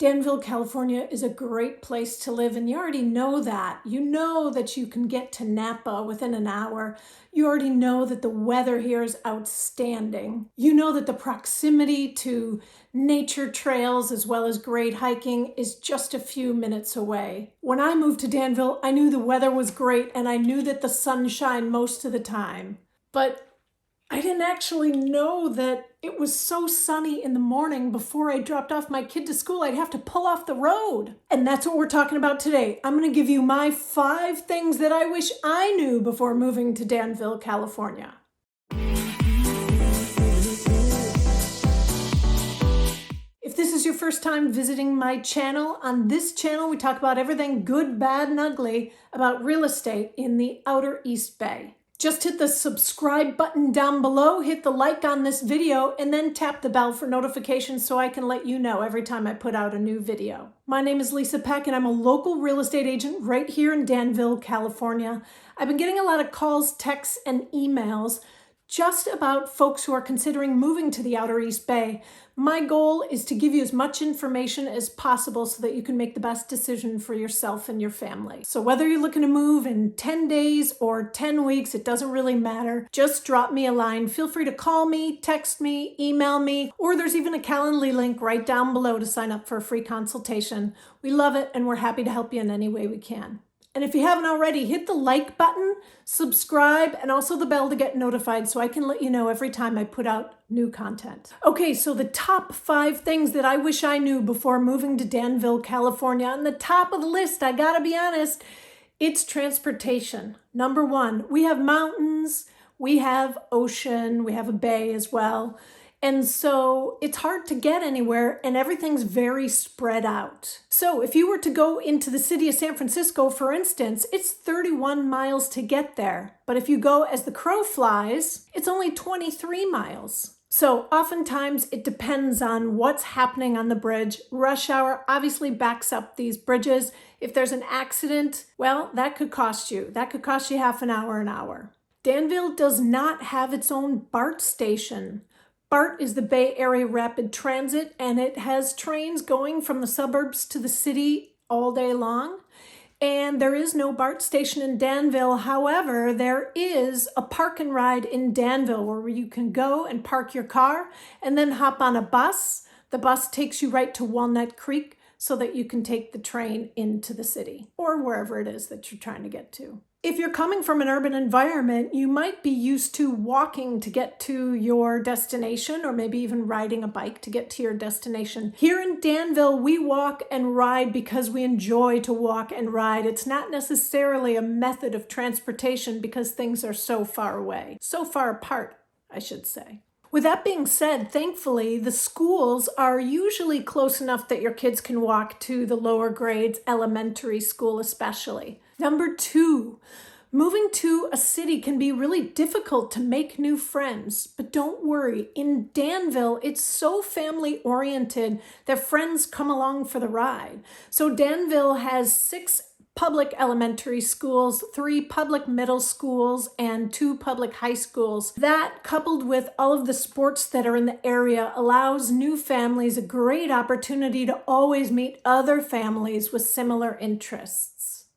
Danville, California is a great place to live, and you already know that. You know that you can get to Napa within an hour. You already know that the weather here is outstanding. You know that the proximity to nature trails as well as great hiking is just a few minutes away. When I moved to Danville, I knew the weather was great and I knew that the sun shined most of the time. But I didn't actually know that it was so sunny in the morning before I dropped off my kid to school, I'd have to pull off the road. And that's what we're talking about today. I'm going to give you my 5 things that I wish I knew before moving to Danville, California. If this is your first time visiting my channel, on this channel we talk about everything good, bad, and ugly about real estate in the Outer East Bay. Just hit the subscribe button down below, hit the like on this video, and then tap the bell for notifications so I can let you know every time I put out a new video. My name is Lisa Peck and I'm a local real estate agent right here in Danville, California. I've been getting a lot of calls, texts, and emails just about folks who are considering moving to the Outer East Bay. My goal is to give you as much information as possible so that you can make the best decision for yourself and your family. So whether you're looking to move in 10 days or 10 weeks, it doesn't really matter. Just drop me a line. Feel free to call me, text me, email me, or there's even a Calendly link right down below to sign up for a free consultation. We love it and we're happy to help you in any way we can. And if you haven't already, hit the like button, subscribe, and also the bell to get notified so I can let you know every time I put out new content. Okay, so the top 5 things that I wish I knew before moving to Danville, California. On the top of the list, I gotta be honest, it's transportation. Number 1, we have mountains, we have ocean, we have a bay as well. And so it's hard to get anywhere and everything's very spread out. So if you were to go into the city of San Francisco, for instance, it's 31 miles to get there. But if you go as the crow flies, it's only 23 miles. So oftentimes it depends on what's happening on the bridge. Rush hour obviously backs up these bridges. If there's an accident, well, that could cost you. That could cost you half an hour. Danville does not have its own BART station. BART is the Bay Area Rapid Transit, and it has trains going from the suburbs to the city all day long. And there is no BART station in Danville. However, there is a park and ride in Danville where you can go and park your car and then hop on a bus. The bus takes you right to Walnut Creek so that you can take the train into the city or wherever it is that you're trying to get to. If you're coming from an urban environment, you might be used to walking to get to your destination or maybe even riding a bike to get to your destination. Here in Danville, we walk and ride because we enjoy to walk and ride. It's not necessarily a method of transportation because things are so far away, so far apart, I should say. With that being said, thankfully, the schools are usually close enough that your kids can walk to the lower grades, elementary school especially. Number 2, moving to a city can be really difficult to make new friends, but don't worry. In Danville, it's so family oriented that friends come along for the ride. So Danville has 6 public elementary schools, 3 public middle schools, and 2 public high schools. That, coupled with all of the sports that are in the area, allows new families a great opportunity to always meet other families with similar interests.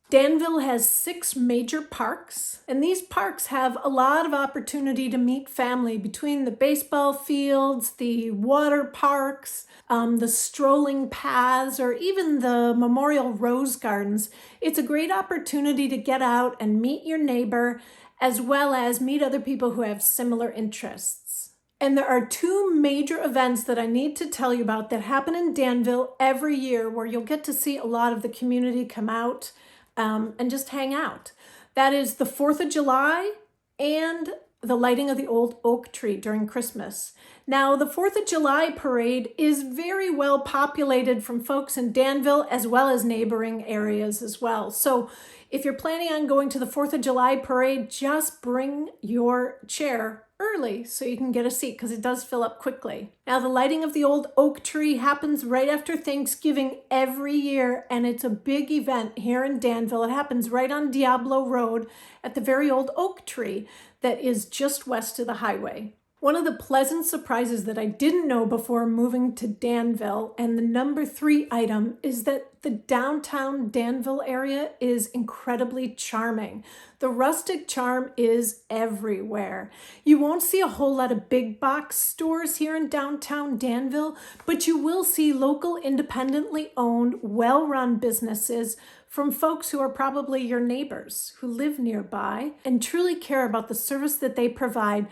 Danville has 6 major parks, and these parks have a lot of opportunity to meet family between the baseball fields, the water parks, the strolling paths, or even the Memorial Rose Gardens. It's a great opportunity to get out and meet your neighbor, as well as meet other people who have similar interests. And there are 2 major events that I need to tell you about that happen in Danville every year where you'll get to see a lot of the community come out and just hang out. That is the 4th of July and the lighting of the old oak tree during Christmas. Now, the 4th of July parade is very well populated from folks in Danville as well as neighboring areas as well. So if you're planning on going to the 4th of July parade, just bring your chair early so you can get a seat because it does fill up quickly. Now, the lighting of the old oak tree happens right after Thanksgiving every year, and it's a big event here in Danville. It happens right on Diablo Road at the very old oak tree that is just west of the highway. One of the pleasant surprises that I didn't know before moving to Danville, and the number 3 item, is that the downtown Danville area is incredibly charming. The rustic charm is everywhere. You won't see a whole lot of big box stores here in downtown Danville, but you will see local, independently owned, well-run businesses from folks who are probably your neighbors, who live nearby and truly care about the service that they provide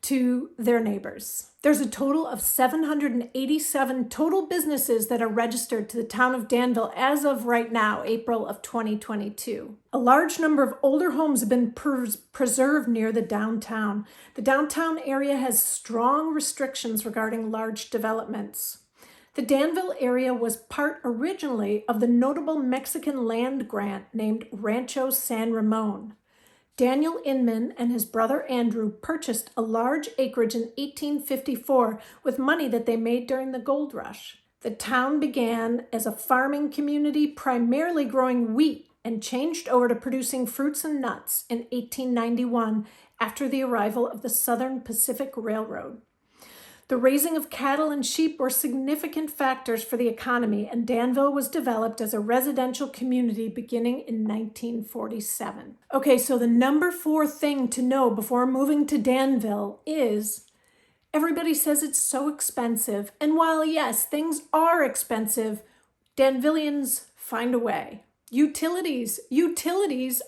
to their neighbors. There's a total of 787 total businesses that are registered to the town of Danville as of right now, April of 2022. A large number of older homes have been preserved near the downtown. The downtown area has strong restrictions regarding large developments. The Danville area was part originally of the notable Mexican land grant named Rancho San Ramon. Daniel Inman and his brother Andrew purchased a large acreage in 1854 with money that they made during the gold rush. The town began as a farming community, primarily growing wheat, and changed over to producing fruits and nuts in 1891 after the arrival of the Southern Pacific Railroad. The raising of cattle and sheep were significant factors for the economy, and Danville was developed as a residential community beginning in 1947. Okay, so the number 4 thing to know before moving to Danville is everybody says it's so expensive. And while, yes, things are expensive, Danvillians find a way. Utilities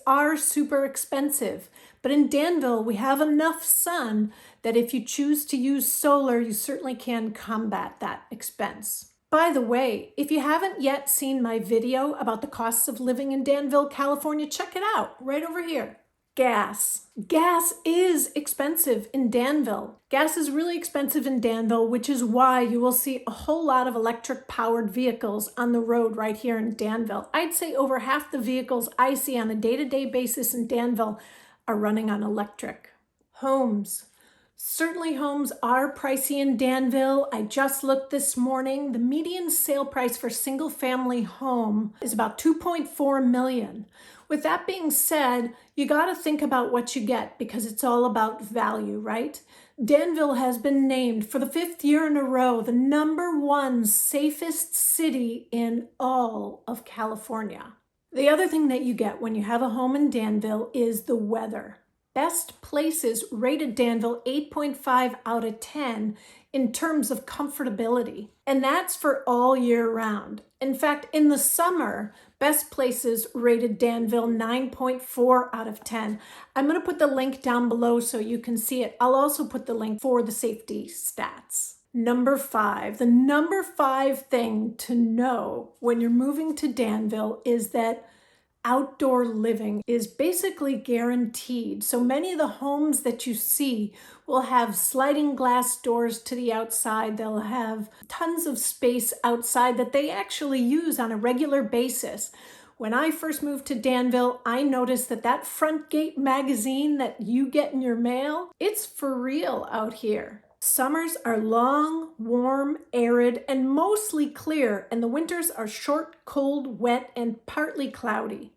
are super expensive. But in Danville, we have enough sun that if you choose to use solar, you certainly can combat that expense. By the way, if you haven't yet seen my video about the costs of living in Danville, California, check it out right over here. Gas. Gas is expensive in Danville. Gas is really expensive in Danville, which is why you will see a whole lot of electric-powered vehicles on the road right here in Danville. I'd say over half the vehicles I see on a day-to-day basis in Danville are running on electric. Homes. Certainly homes are pricey in Danville. I just looked this morning. The median sale price for single-family home is about $2.4 million. With that being said, you got to think about what you get because it's all about value, right? Danville has been named for the 5th year in a row the number 1 safest city in all of California. The other thing that you get when you have a home in Danville is the weather. Best Places rated Danville 8.5 out of 10 in terms of comfortability. And that's for all year round. In fact, in the summer, Best Places rated Danville 9.4 out of 10. I'm going to put the link down below so you can see it. I'll also put the link for the safety stats. Number 5. The number 5 thing to know when you're moving to Danville is that outdoor living is basically guaranteed. So many of the homes that you see will have sliding glass doors to the outside. They'll have tons of space outside that they actually use on a regular basis. When I first moved to Danville, I noticed that front gate magazine that you get in your mail, it's for real out here. Summers are long, warm, arid, and mostly clear, and the winters are short, cold, wet, and partly cloudy.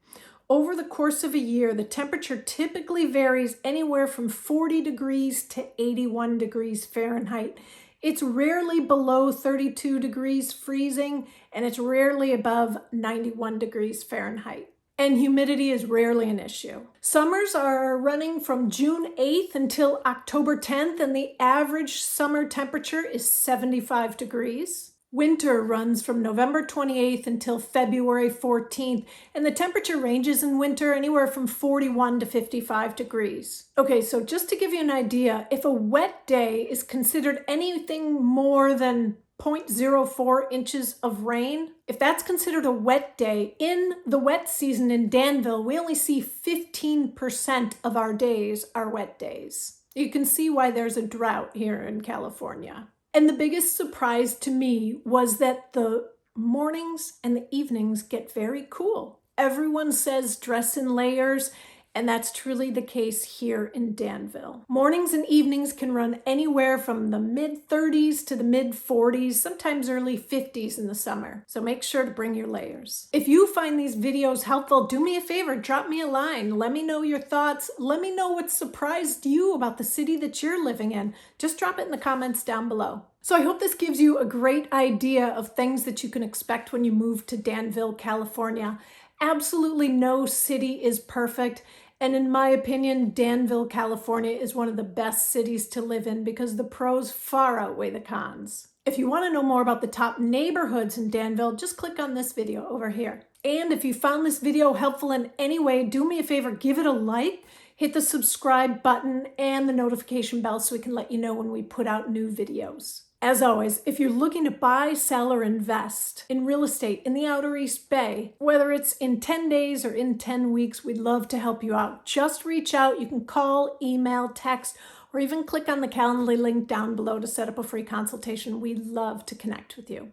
Over the course of a year, the temperature typically varies anywhere from 40 degrees to 81 degrees Fahrenheit. It's rarely below 32 degrees freezing, and it's rarely above 91 degrees Fahrenheit. And humidity is rarely an issue. Summers are running from June 8th until October 10th, and the average summer temperature is 75 degrees. Winter runs from November 28th until February 14th, and the temperature ranges in winter anywhere from 41 to 55 degrees. Okay, so just to give you an idea, if a wet day is considered anything more than 0.04 inches of rain, if that's considered a wet day, in the wet season in Danville, we only see 15% of our days are wet days. You can see why there's a drought here in California. And the biggest surprise to me was that the mornings and the evenings get very cool. Everyone says dress in layers, And that's truly the case here in Danville. Mornings and evenings can run anywhere from the mid-30s to the mid-40s, sometimes early 50s in the summer. So make sure to bring your layers. If you find these videos helpful, do me a favor, drop me a line. Let me know your thoughts. Let me know what surprised you about the city that you're living in. Just drop it in the comments down below. So I hope this gives you a great idea of things that you can expect when you move to Danville, California. Absolutely no city is perfect. And in my opinion, Danville, California is one of the best cities to live in because the pros far outweigh the cons. If you want to know more about the top neighborhoods in Danville, just click on this video over here. And if you found this video helpful in any way, do me a favor, give it a like, hit the subscribe button and the notification bell so we can let you know when we put out new videos. As always, if you're looking to buy, sell, or invest in real estate in the Outer East Bay, whether it's in 10 days or in 10 weeks, we'd love to help you out. Just reach out. You can call, email, text, or even click on the Calendly link down below to set up a free consultation. We'd love to connect with you.